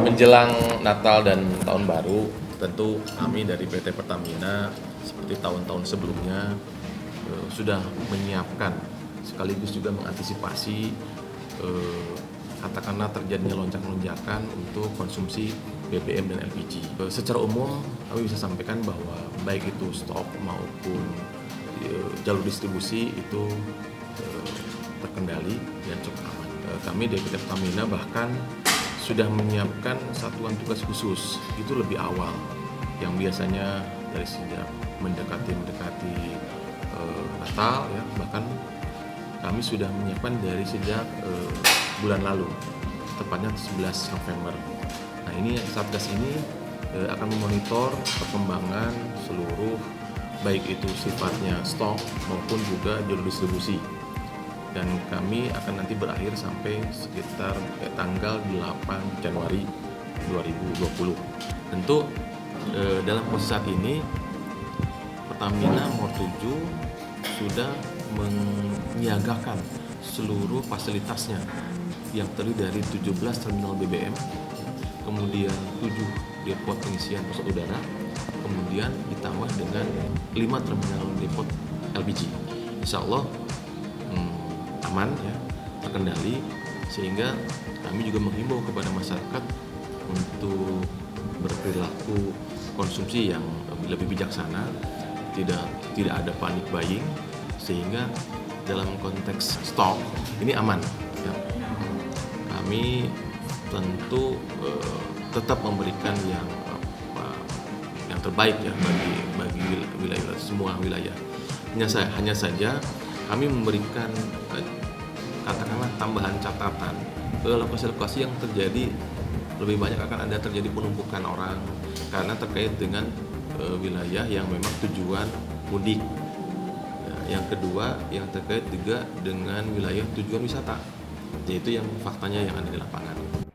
Menjelang Natal dan Tahun Baru, tentu kami dari PT Pertamina seperti tahun-tahun sebelumnya sudah menyiapkan sekaligus juga mengantisipasi katakanlah terjadinya lonjakan untuk konsumsi BBM dan LPG. Secara umum kami bisa sampaikan bahwa baik itu stok maupun jalur distribusi itu terkendali dan cukup aman. Kami dari PT Pertamina bahkan sudah menyiapkan satuan tugas khusus itu lebih awal, yang biasanya dari sejak mendekati Natal ya, bahkan kami sudah menyiapkan dari sejak bulan lalu, tepatnya 11 November. Nah, ini Satgas ini akan memonitor perkembangan seluruh baik itu sifatnya stok maupun juga jalur distribusi. Dan kami akan nanti berakhir sampai sekitar tanggal 8 Januari 2020. Tentu dalam proses saat ini Pertamina Motor 7 sudah menyiagakan seluruh fasilitasnya yang terdiri dari 17 terminal BBM, kemudian 7 depot pengisian pesawat udara, kemudian ditambah dengan 5 terminal depot LPG. Insya Allah aman ya, terkendali, sehingga kami juga menghimbau kepada masyarakat untuk berperilaku konsumsi yang lebih bijaksana, tidak ada panic buying, sehingga dalam konteks stok ini aman ya. Kami tentu tetap memberikan yang terbaik ya bagi wilayah, semua wilayah. Hanya saja kami memberikan katakanlah tambahan catatan ke lokasi-lokasi yang terjadi lebih banyak akan ada terjadi penumpukan orang karena terkait dengan wilayah yang memang tujuan mudik. Yang kedua yang terkait juga dengan wilayah tujuan wisata, yaitu yang faktanya yang ada di lapangan.